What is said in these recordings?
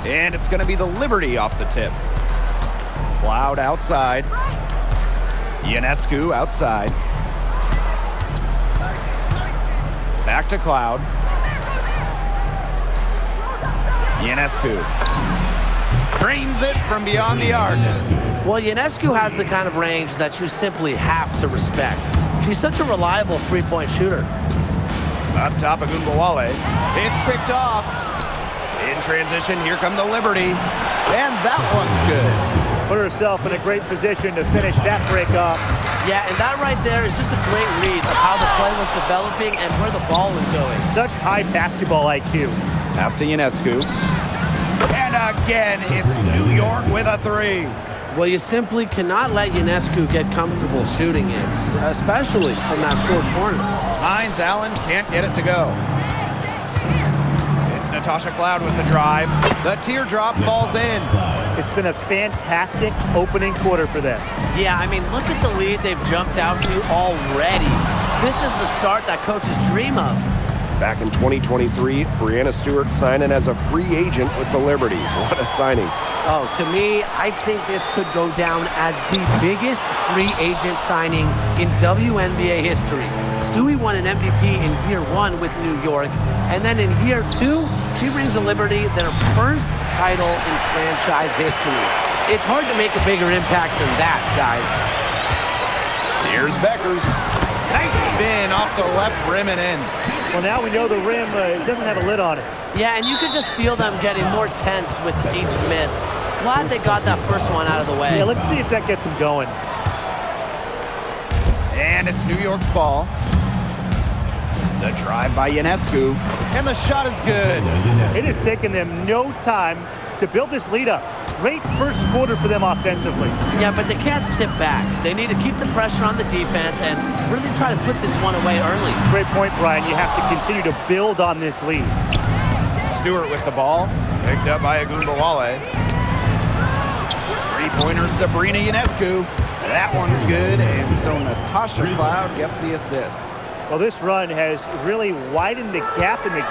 And it's going to be the Liberty off the tip. Cloud outside. Ionescu outside. Back to Cloud. Ionescu. Drains it from beyond the arc. Well, Ionescu has the kind of range that you simply have to respect. She's such a reliable three-point shooter. Up top of Gumbawale. It's picked off. In transition, here come the Liberty. And that one's good. Put herself in a great position to finish that break off. Yeah, and that right there is just a great read of how the play was developing and where the ball was going. Such high basketball IQ. Pass to Ionescu. And again, it's New York with a three. Well, you simply cannot let Ionescu get comfortable shooting it, especially from that short corner. Hines Allen can't get it to go. It's Natasha Cloud with the drive. The teardrop falls in. It's been a fantastic opening quarter for them. Yeah, I mean, look at the lead they've jumped out to already. This is the start that coaches dream of. Back in 2023, Breanna Stewart signing as a free agent with the Liberty. What a signing. Oh, to me, I think this could go down as the biggest free agent signing in WNBA history. Stewie won an MVP in year 1 with New York, and then in year 2, she brings the Liberty their first title in franchise history. It's hard to make a bigger impact than that, guys. Here's Beckers. Nice spin off the left rim and in. Well, now we know the rim doesn't have a lid on it. Yeah, and you could just feel them getting more tense with each miss. Glad they got that first one out of the way. Yeah, let's see if that gets them going. And it's New York's ball. The drive by Ionescu. And the shot is good. It has taken them no time to build this lead up. Great first quarter for them offensively. Yeah, but they can't sit back. They need to keep the pressure on the defense and really try to put this one away early. Great point, Brian. You have to continue to build on this lead. Stewart with the ball. Picked up by Agunbawale. Three-pointer Sabrina Ionescu. That one's good, and so Natasha Cloud gets the assist. Well, this run has really widened the gap in the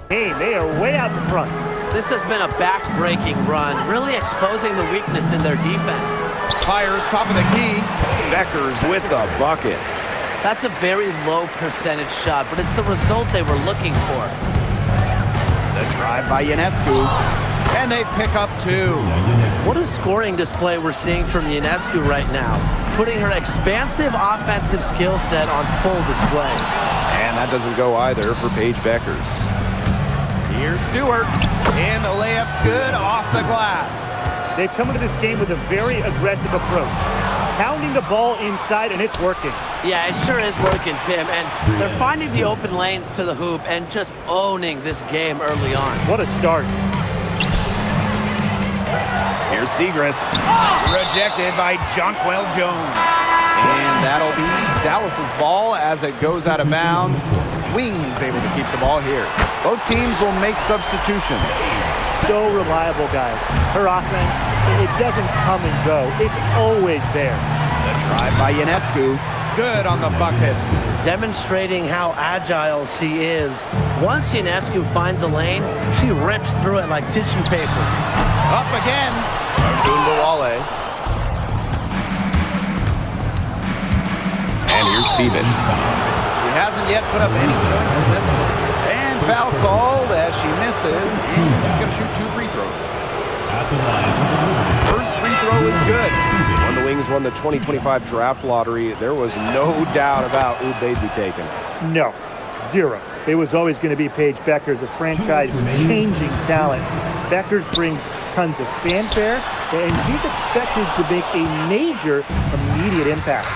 game. They are way out in front. This has been a back-breaking run, really exposing the weakness in their defense. Fires top of the key. Beckers with the bucket. That's a very low percentage shot, but it's the result they were looking for. The drive by Ionescu, and they pick up 2. What a scoring display we're seeing from Ionescu right now, putting her expansive offensive skill set on full display. And that doesn't go either for Paige Beckers. Here's Stewart, and the layup's good off the glass. They've come into this game with a very aggressive approach. Pounding the ball inside, and it's working. Yeah, it sure is working, Tim. And they're finding the open lanes to the hoop and just owning this game early on. What a start. Here's Segrist, rejected by Jonquel Jones. And that'll be Dallas's ball as it goes out of bounds. Wings able to keep the ball here. Both teams will make substitutions. So reliable, guys. Her offense, it doesn't come and go. It's always there. The drive by Ionescu. Good on the bucket. Demonstrating how agile she is. Once Ionescu finds a lane, she rips through it like tissue paper. Up again. Agunbawale. And here's Phoebus. He hasn't yet put up any points in this one. And foul called as she misses. And she's going to shoot 2 free throws. First free throw is good. When the Wings won the 2025 draft lottery, there was no doubt about who they'd be taking. No, 0. It was always going to be Paige Beckers, a franchise-changing talent. Beckers brings tons of fanfare, and she's expected to make a major immediate impact.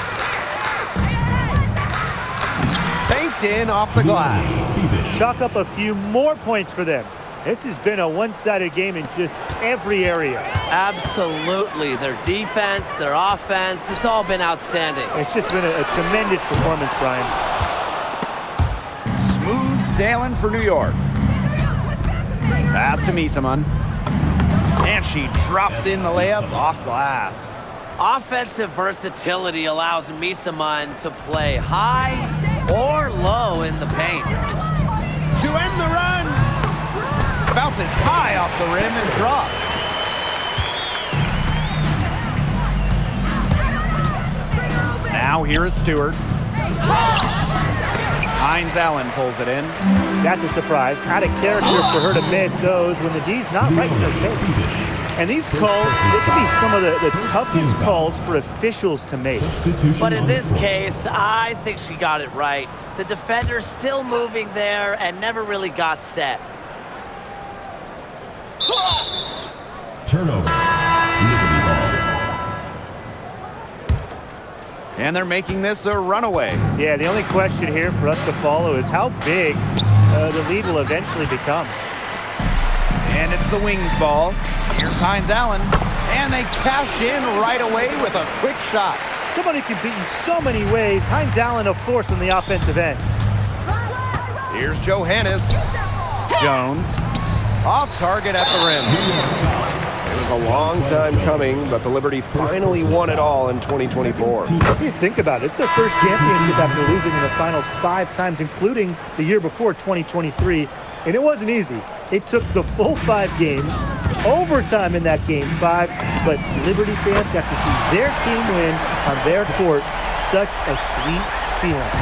Banked in off the glass. Chalk up a few more points for them. This has been a one-sided game in just every area. Absolutely. Their defense, their offense, it's all been outstanding. It's just been a tremendous performance, Brian. Smooth sailing for New York. Pass to Misaman. And she drops in the layup off glass. Offensive versatility allows Misaman to play high or low in the paint. To end the run. bounces high off the rim and drops. Now here is Stewart. Hines Allen pulls it in. That's a surprise. Out of character for her to miss those when the D's not right in her face. And these calls, they can be some of the toughest calls for officials to make. But in this case, I think she got it right. The defender's still moving there and never really got set. Turnover. Liberty ball. And they're making this a runaway. Yeah, the only question here for us to follow is how big the lead will eventually become. And it's the Wings ball. Here's Hines Allen. And they cash in right away with a quick shot. Somebody can beat you so many ways. Hines Allen, a force on the offensive end. Here's Johannes. Jones. Off target at the rim. It was a long time coming, but the Liberty finally won it all in 2024. What do you think about it? It's their first championship after losing in the finals 5 times, including the year before, 2023. And it wasn't easy. It took the full 5 games, overtime in that game 5, but Liberty fans got to see their team win on their court. Such a sweet feeling.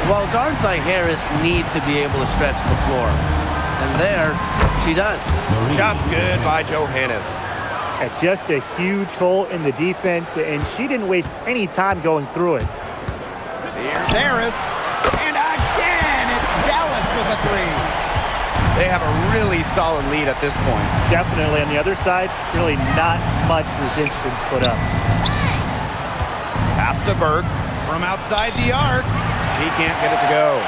Well, guards like Harris need to be able to stretch the floor. And there, she does. Shot's good by Johannes. At just a huge hole in the defense, and she didn't waste any time going through it. Here's Harris. And again, it's Dallas with a 3. They have a really solid lead at this point. Definitely on the other side, really not much resistance put up. Pass to Berg from outside the arc. He can't get it to go.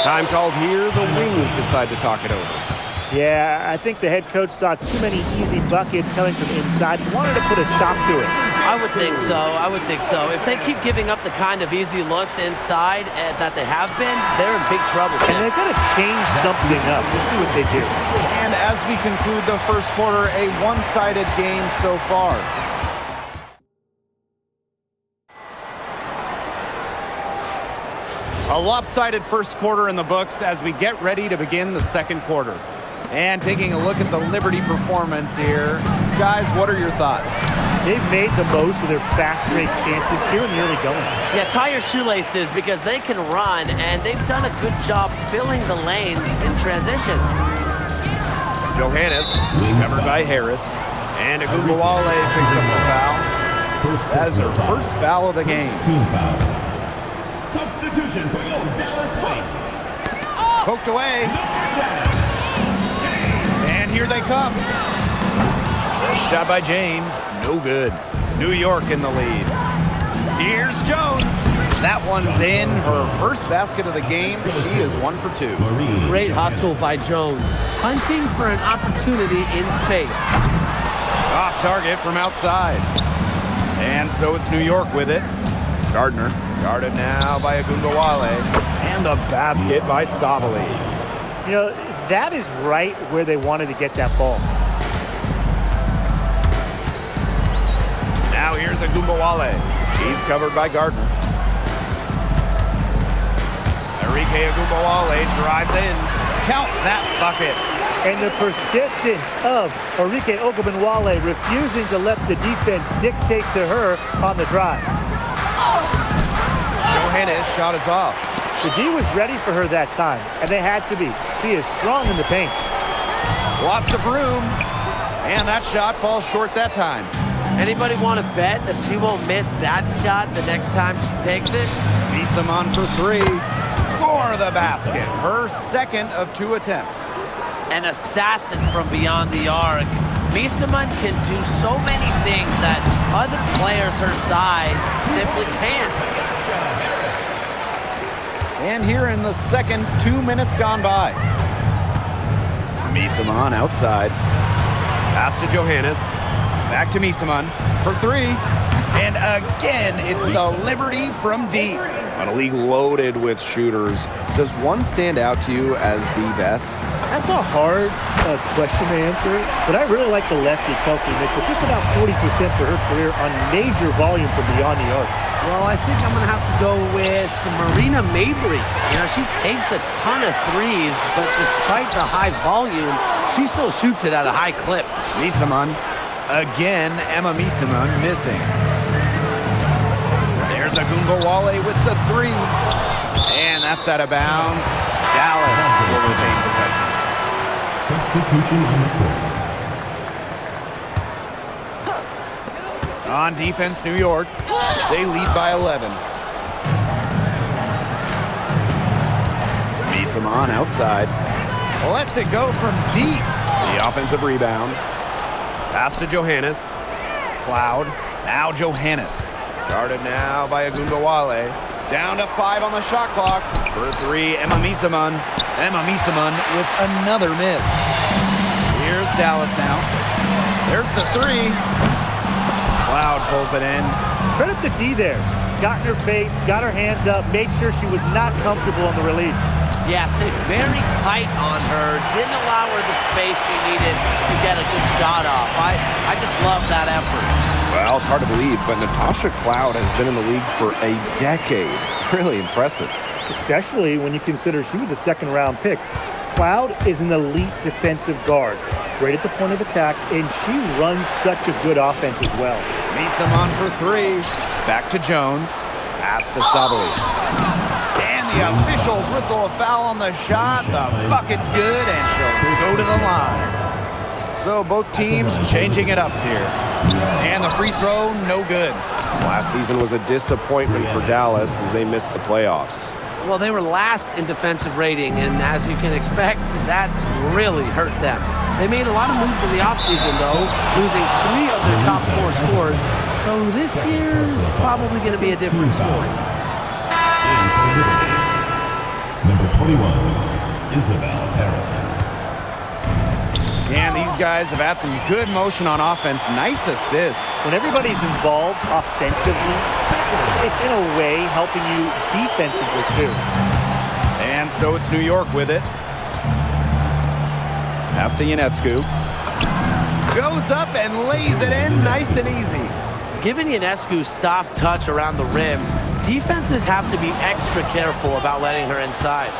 Time called here. The Wings decide to talk it over. Yeah, I think the head coach saw too many easy buckets coming from inside. Wanted to put a stop to it. I would think so. I would think so. If they keep giving up the kind of easy looks inside that they have been, they're in big trouble. And they've got to change something up. Let's see what they do. And as we conclude the first quarter, a one-sided game so far. A lopsided first quarter in the books as we get ready to begin the second quarter. And taking a look at the Liberty performance here. Guys, what are your thoughts? They've made the most of their fast break chances here in the early going. Yeah, tie your shoelaces because they can run, and they've done a good job filling the lanes in transition. Johannes, covered by Harris. And Agumbawale picks up the foul. That is her first foul of the game. Team foul. Substitution for your Dallas Wings. Poked away. And here they come. Shot by James. No good. New York in the lead. Here's Jones. That one's in. Her first basket of the game. She is 1 for 2. Great hustle by Jones. Hunting for an opportunity in space. Off target from outside. And so it's New York with it. Gardner. Guarded now by Agumbawale. And the basket by Sabali. You know, that is right where they wanted to get that ball. Now here's Agumbawale. He's covered by Gardner. Enrique Agumbawale drives in. Count that bucket. And the persistence of Enrique Ogunbowale refusing to let the defense dictate to her on the drive. Johannes shot is off. The D was ready for her that time, and they had to be. She is strong in the paint. Lots of room. And that shot falls short that time. Anybody want to bet that she won't miss that shot the next time she takes it? Misaman for 3. Score the basket. Her second of 2 attempts. An assassin from beyond the arc. Misaman can do so many things that other players her size simply can't. And here in the second, 2 minutes gone by. Misaman outside. Pass to Johannes. Back to Misaman for 3. And again, it's the Liberty from deep. On a league loaded with shooters, does one stand out to you as the best? That's a hard question to answer, but I really like the lefty, Kelsey Mitchell. Just about 40% for her career on major volume from beyond the arc. Well, I think I'm going to have to go with Marina Mabry. You know, she takes a ton of threes, but despite the high volume, she still shoots it at a high clip. Misaman. Again, Emma Misaman missing. There's Agungawale with the three. And that's out of bounds. Dallas will retain possession. Substitution on the court. On defense, New York. They lead by 11. Misaman outside. Lets it go from deep. The offensive rebound. Pass to Johannes. Cloud. Now Johannes. Guarded now by Agungawale. Down to 5 on the shot clock. For 3, Emma Misaman. Emma Misaman with another miss. Here's Dallas now. There's the 3. Cloud pulls it in. Credit the D there. Got in her face, got her hands up, made sure she was not comfortable on the release. Yeah, stayed very tight on her. Didn't allow her the space she needed to get a good shot off. I just love that effort. Well, it's hard to believe, but Natasha Cloud has been in the league for a decade. Really impressive. Especially when you consider she was a second-round pick. Cloud is an elite defensive guard. Great at the point of attack, and she runs such a good offense as well. Misaman for 3. Back to Jones. Pass to Sabali. And the officials whistle a foul on the shot. The bucket's good, and she'll go to the line. So both teams changing it up here. And the free throw, no good. Last season was a disappointment for Dallas as they missed the playoffs. Well, they were last in defensive rating, and as you can expect, that's really hurt them. They made a lot of moves in the offseason, though, losing 3 of their top 4 scores. So this year's probably going to be a different story. Number 21, Isabel Harrison. And these guys have had some good motion on offense. Nice assists. When everybody's involved offensively, it's in a way helping you defensively too. And so it's New York with it. Pass to Ionescu. Goes up and lays it in nice and easy. Given Ionescu's soft touch around the rim, defenses have to be extra careful about letting her inside.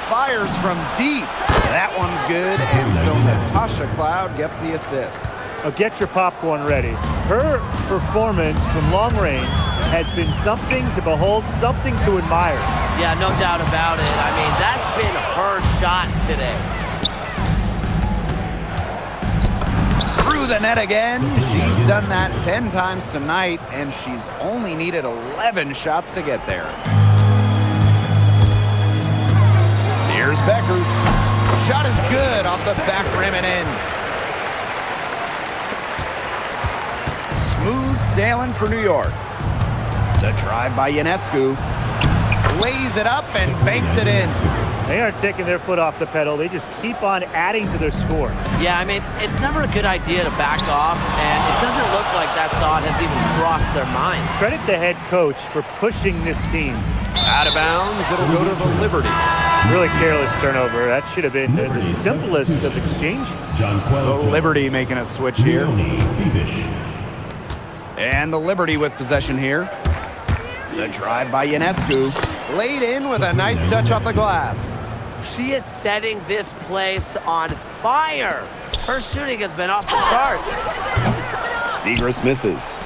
Fires from deep. That one's good, and so Natasha Cloud gets the assist. Now get your popcorn ready. Her performance from long range has been something to behold, something to admire. Yeah, no doubt about it. I mean, that's been her shot today. Through the net again. She's done that 10 times tonight, and she's only needed 11 shots to get there. Here's Beckers. Shot is good off the back rim and in. Smooth sailing for New York. The drive by Ionescu. Lays it up and banks it in. They aren't taking their foot off the pedal. They just keep on adding to their score. Yeah, I mean, it's never a good idea to back off, and it doesn't look like that thought has even crossed their mind. Credit the head coach for pushing this team. Out of bounds, it'll go to the Liberty. Really careless turnover. That should have been the simplest of exchanges. The Liberty making a switch here. And the Liberty with possession here. The drive by Ionescu. Laid in with a nice touch off the glass. She is setting this place on fire. Her shooting has been off the charts. Siegrist misses.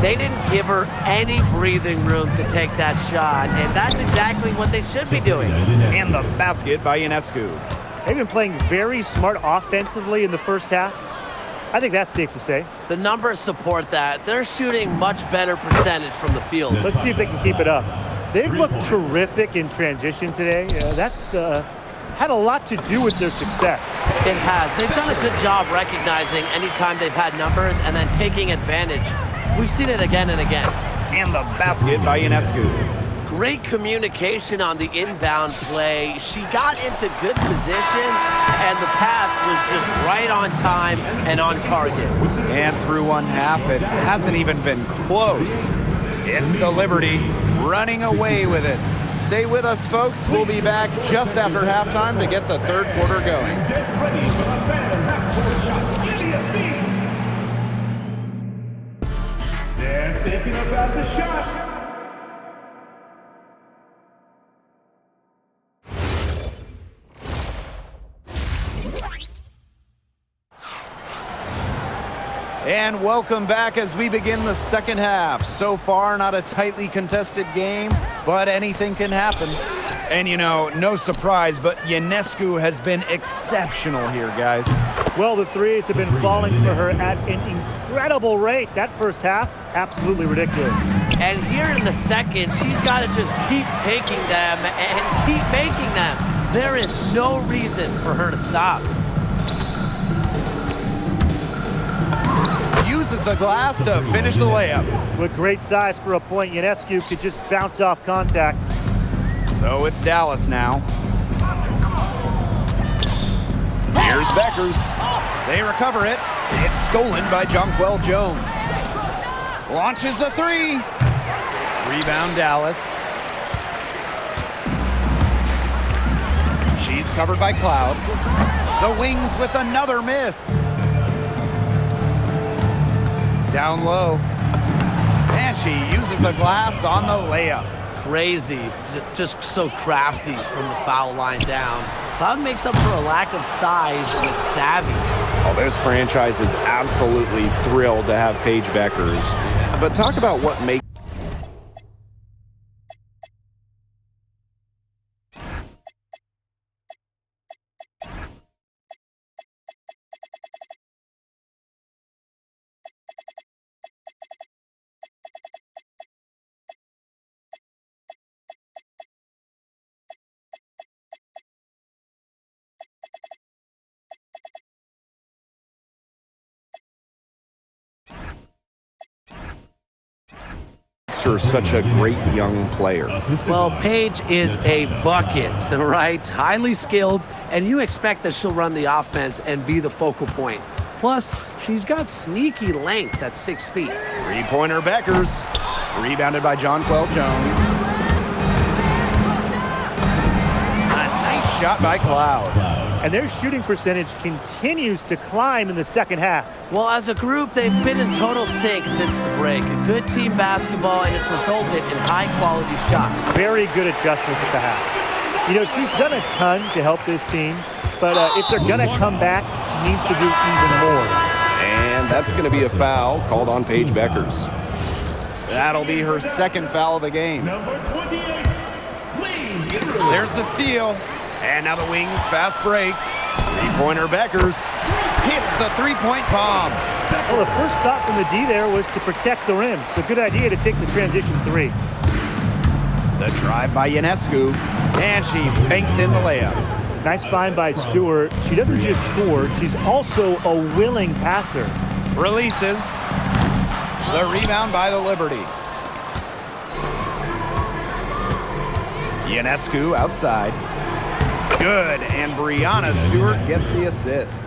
They didn't give her any breathing room to take that shot, and that's exactly what they should be doing. And the basket by Ionescu. They've been playing very smart offensively in the first half. I think that's safe to say. The numbers support that. They're shooting much better percentage from the field. Let's see if they can keep it up. They've looked terrific in transition today. That's had a lot to do with their success. It has. They've done a good job recognizing anytime they've had numbers and then taking advantage. We've seen it again and again. And the basket by Ionescu. Great communication on the inbound play. She got into good position, and the pass was just right on time and on target. And through one half, it hasn't even been close. It's the Liberty running away with it. Stay with us, folks. We'll be back just after halftime to get the third quarter going. Get ready for the fan half-court shots immediately. They're thinking about the shot. And welcome back as we begin the second half. So far, not a tightly contested game, but anything can happen. And you know, no surprise, but Ionescu has been exceptional here, guys. Well, the threes have been falling for her at an incredible rate. That first half, absolutely ridiculous. And here in the second, she's got to just keep taking them and keep making them. There is no reason for her to stop. Uses the glass to finish the layup. With great size for a point, Ionescu could just bounce off contact. So it's Dallas now. Here's Beckers. They recover it. It's stolen by Jonquel Jones. Launches the three. Rebound Dallas. She's covered by Cloud. The Wings with another miss. Down low. And she uses the glass on the layup. Crazy, just so crafty from the foul line down. Cloud makes up for a lack of size with savvy. Oh, this franchise is absolutely thrilled to have Paige Beckers. But talk about what makes her such a great young player. Well, Paige is a bucket, right? Highly skilled, and you expect that she'll run the offense and be the focal point. Plus, she's got sneaky length at 6 feet. Three-pointer Beckers. Rebounded by Jonquel Jones. A nice shot by Cloud. And their shooting percentage continues to climb in the second half. Well, as a group, they've been in total sync since the break. A good team basketball, and it's resulted in high-quality shots. Very good adjustments at the half. You know, she's done a ton to help this team, but if they're going to come back, she needs to do even more. And that's going to be a foul called on Paige Beckers. That'll be her second foul of the game. Number 28, Lee. There's the steal. And now the Wings fast break. Three-pointer Beckers hits the three-point bomb. Well, the first thought from the D there was to protect the rim, so good idea to take the transition three. The drive by Ionescu, and she banks in the layup. Nice find by Stewart. She doesn't just score, she's also a willing passer. Releases. The rebound by the Liberty. Ionescu outside. Good, and Brianna Stewart gets the assist.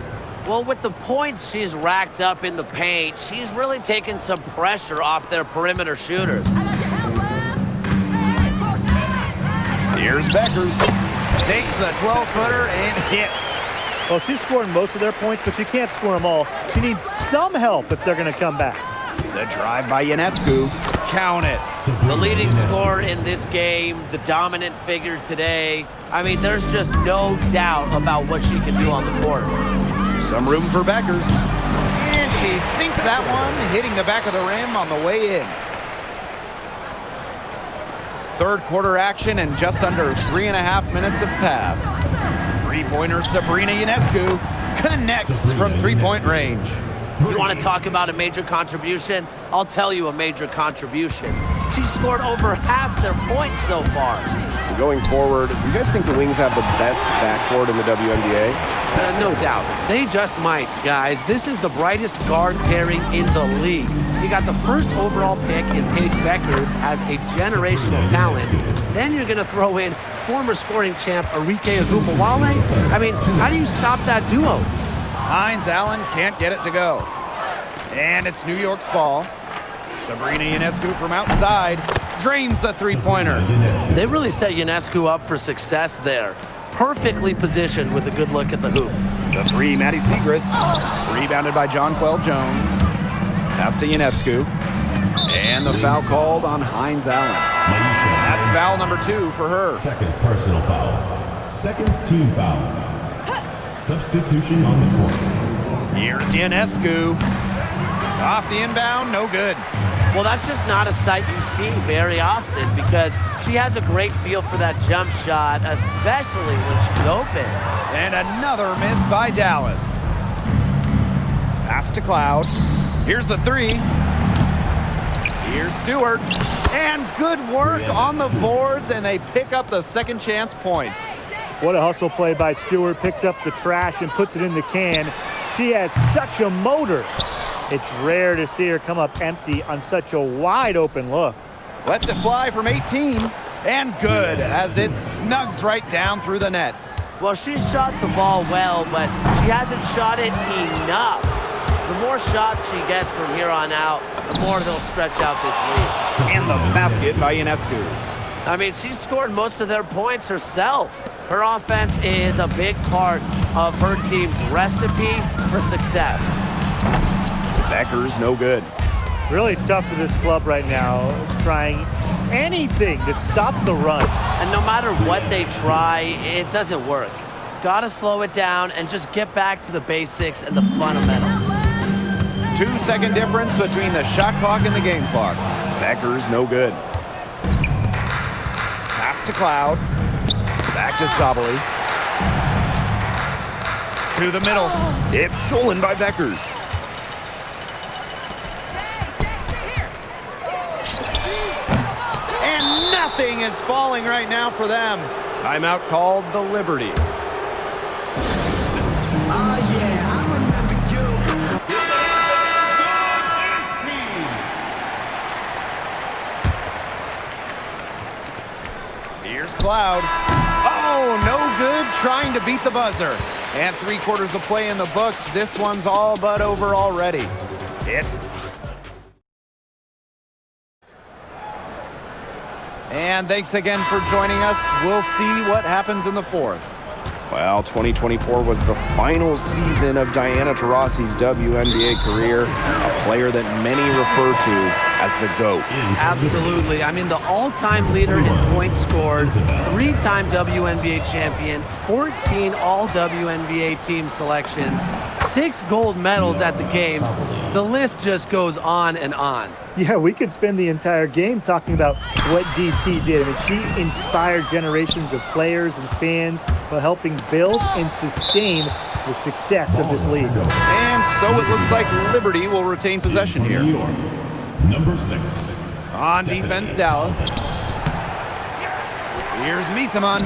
Well, with the points she's racked up in the paint, she's really taken some pressure off their perimeter shooters. Here's Beckers. Takes the 12-footer and hits. Well, she's scoring most of their points, but she can't score them all. She needs some help if they're going to come back. The drive by Ionescu. Count it. The leading scorer in this game, the dominant figure today. I mean, there's just no doubt about what she can do on the court. Some room for Beckers. And she sinks that one, hitting the back of the rim on the way in. Third quarter action, and just under 3.5 minutes have passed. Three-pointer Sabrina Ionescu connects from three-point range. You want to talk about a major contribution? I'll tell you a major contribution. She scored over half their points so far. Going forward, do you guys think the Wings have the best backcourt in the WNBA? No doubt. They just might, guys. This is the brightest guard pairing in the league. You got the first overall pick in Paige Beckers as a generational talent. Then you're going to throw in former scoring champ Arike Agupawale. I mean, how do you stop that duo? Hines Allen can't get it to go. And it's New York's ball. Sabrina Ionescu from outside drains the three-pointer. They really set Ionescu up for success there. Perfectly positioned with a good look at the hoop. The three, Maddie Segrist, rebounded by Jonquel Jones. Pass to Ionescu. And the foul called on Hines Allen. That's foul number 2 for her. Second personal foul. Second team foul. Substitution on the court. Here's Ionescu. Off the inbound, no good. Well, that's just not a sight you see very often because she has a great feel for that jump shot, especially when she's open. And another miss by Dallas. Pass to Cloud. Here's the three. Here's Stewart. And good work on the boards, and they pick up the second chance points. What a hustle play by Stewart. Picks up the trash and puts it in the can. She has such a motor. It's rare to see her come up empty on such a wide open look. Lets it fly from 18. And good, as it snugs right down through the net. Well, she shot the ball well, but she hasn't shot it enough. The more shots she gets from here on out, the more they'll stretch out this lead. And the basket by Ionescu. I mean, she scored most of their points herself. Her offense is a big part of her team's recipe for success. Becker's no good. Really tough for this club right now, trying anything to stop the run. And no matter what they try, it doesn't work. Gotta slow it down and just get back to the basics and the fundamentals. 2-second difference between the shot clock and the game clock. Becker's no good. Pass to Cloud. Back to Sabali. To the middle. It's stolen by Beckers. And nothing is falling right now for them. Timeout called the Liberty. Here's Cloud. Oh, no good trying to beat the buzzer. And 3/4 of play in the books. This one's all but over already. And thanks again for joining us. We'll see what happens in the fourth. Well, 2024 was the final season of Diana Taurasi's WNBA career, a player that many refer to as the GOAT. Absolutely. I mean, the all-time leader in points scored, 3-time WNBA champion, 14 all-WNBA team selections, 6 gold medals at the games. The list just goes on and on. Yeah, we could spend the entire game talking about what DT did. I mean, she inspired generations of players and fans while helping build and sustain the success of this league. And so it looks like Liberty will retain possession here. New York, number 6. On defense, Dallas. Here's Misaman.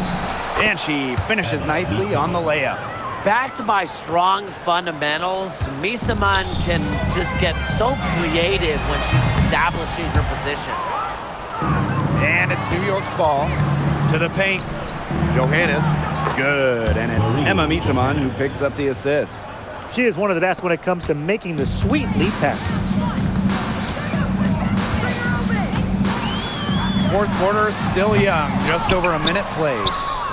And she finishes nicely on the layup. Backed by strong fundamentals, Misaman can just get so creative when she's establishing her position. And it's New York's ball. To the paint. Johannes. Good. And it's Emma Misaman who picks up the assist. She is one of the best when it comes to making the sweet lead pass. Fourth quarter still young. Just over a minute played.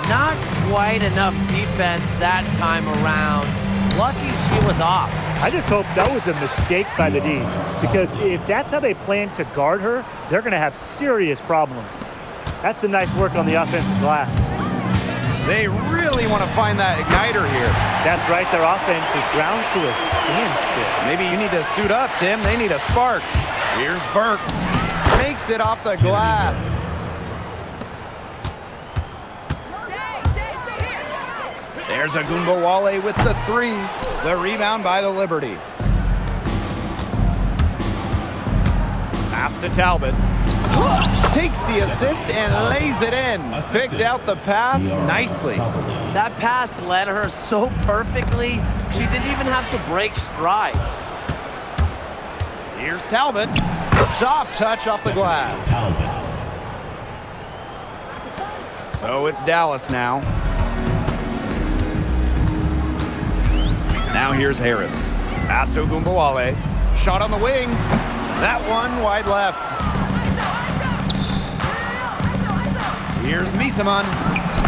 Not quite enough defense that time around. Lucky she was off. I just hope that was a mistake by the D, because if that's how they plan to guard her, they're going to have serious problems. That's some nice work on the offensive glass. They really want to find that igniter here. That's right, their offense is ground to a standstill. Maybe you need to suit up, Tim. They need a spark. Here's Burke. Makes it off the glass. There's Agunbowale with the three. The rebound by the Liberty. Pass to Talbot. Takes the assist and lays it in. Picked out the pass nicely. That pass led her so perfectly, she didn't even have to break stride. Here's Talbot. Soft touch off the glass. So it's Dallas now. Now here's Harris. Pass to Agunbowale. Shot on the wing. That one wide left. Here's Misaman.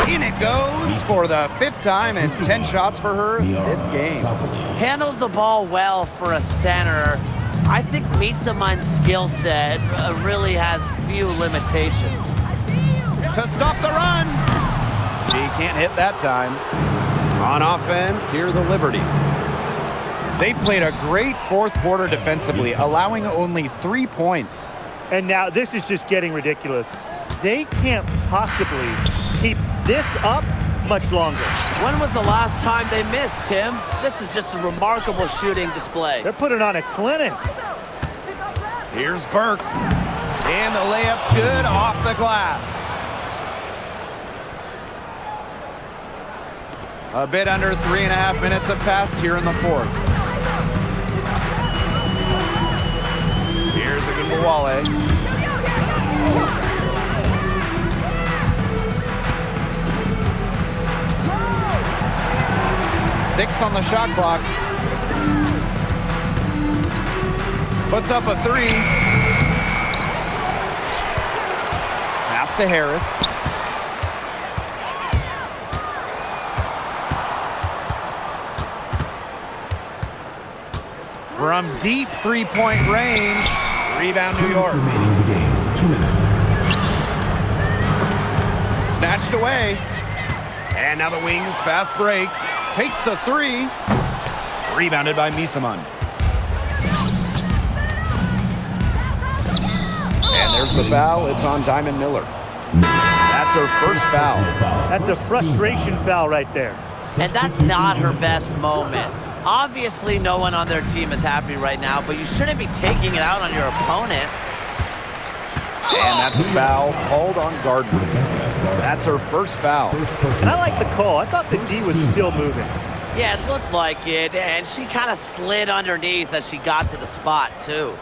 In it goes for the 5th time and 10 shots for her this game. Handles the ball well for a center. I think Misaman's skill set really has few limitations. To stop the run. She can't hit that time. On offense, here the Liberty. They played a great fourth quarter defensively, allowing only 3 points. And now this is just getting ridiculous. They can't possibly keep this up much longer. When was the last time they missed, Tim? This is just a remarkable shooting display. They're putting on a clinic. Here's Burke. And the layup's good off the glass. A bit under 3.5 minutes have passed here in the fourth. Here's a good Wale. Six on the shot clock. Puts up a three. Pass to Harris. From deep three-point range. Rebound New York. Remaining in the game. 2 minutes. Snatched away. And now the Wings fast break. Takes the three. Rebounded by Misaman. And there's the foul. It's on Diamond Miller. That's her first foul. That's a frustration foul right there. And that's not her best moment. Obviously, no one on their team is happy right now, but you shouldn't be taking it out on your opponent. And that's a foul called on Gardner. That's her first foul. And I like the call. I thought the D was still moving. Yeah, it looked like it, and she kind of slid underneath as she got to the spot, too.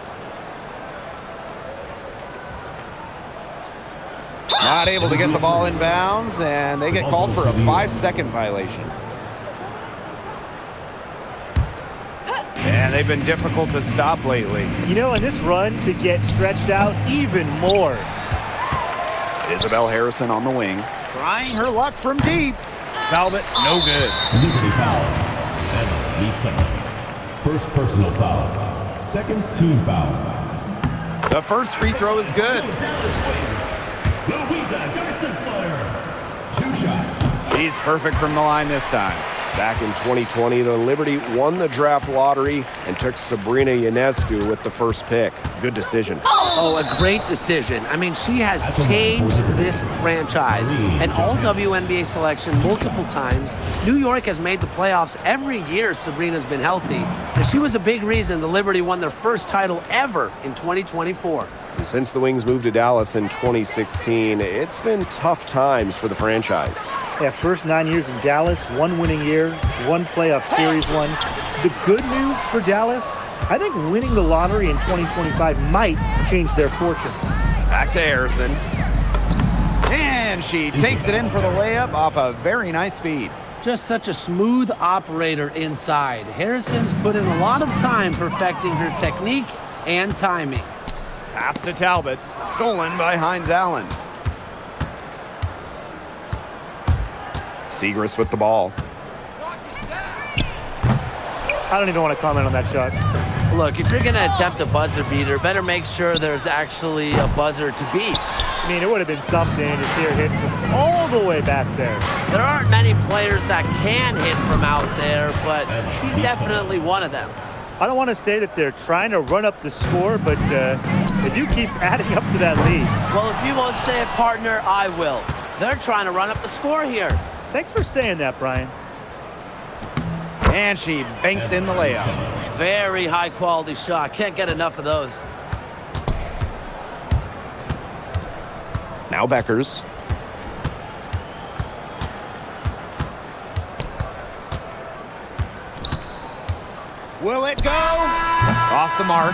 Not able to get the ball in bounds, and they get called for a 5-second violation. And they've been difficult to stop lately. You know, and this run could get stretched out even more. Isabel Harrison on the wing. Trying her luck from deep. Talbot, no good. Liberty foul. Emma Lee. First personal foul. Second team foul. The first free throw is good. Louisa Garcia-Slaughter. 2 shots. He's perfect from the line this time. Back in 2020, the Liberty won the draft lottery and took Sabrina Ionescu with the first pick. Good decision. Oh, a great decision. I mean, she has changed this franchise. An all-WNBA selection multiple times. New York has made the playoffs every year Sabrina's been healthy. And she was a big reason the Liberty won their first title ever in 2024. And since the Wings moved to Dallas in 2016, it's been tough times for the franchise. Yeah, first 9 years in Dallas, 1 winning year, 1 playoff series won. The good news for Dallas, I think winning the lottery in 2025 might change their fortunes. Back to Harrison. And she takes it in for the layup off a very nice feed. Just such a smooth operator inside. Harrison's put in a lot of time perfecting her technique and timing. Pass to Talbot. Stolen by Hines Allen. Siegrist with the ball. I don't even want to comment on that shot. Look, if you're going to attempt a buzzer beater, better make sure there's actually a buzzer to beat. I mean, it would have been something to see her hit from all the way back there. There aren't many players that can hit from out there, but she's definitely one of them. I don't want to say that they're trying to run up the score, but they do keep adding up to that lead. Well, if you won't say it, partner, I will. They're trying to run up the score here. Thanks for saying that, Brian. And she banks in the layup. Very high-quality shot. Can't get enough of those. Now Beckers. Will it go? Off the mark.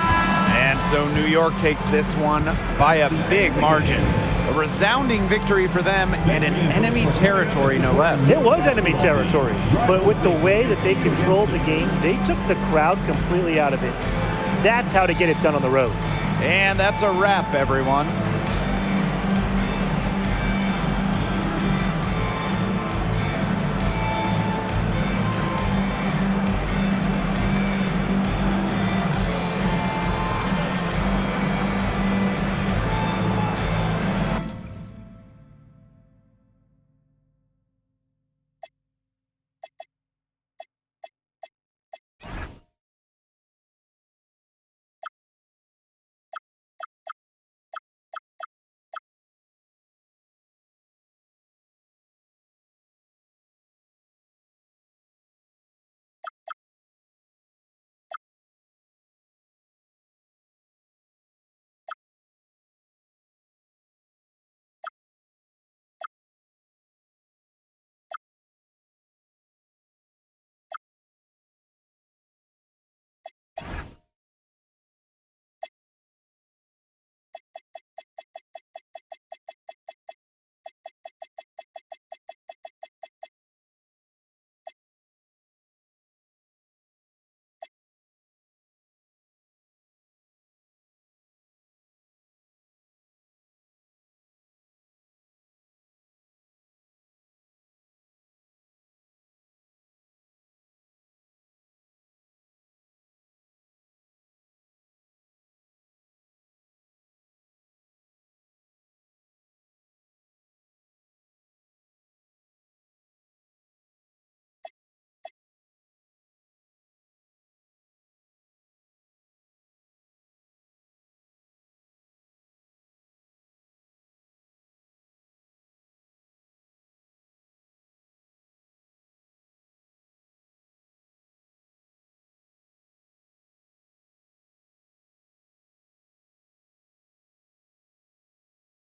And so New York takes this one by a big margin. A resounding victory for them and in enemy territory, no less. It was enemy territory, but with the way that they controlled the game, they took the crowd completely out of it. That's how to get it done on the road. And that's a wrap, everyone.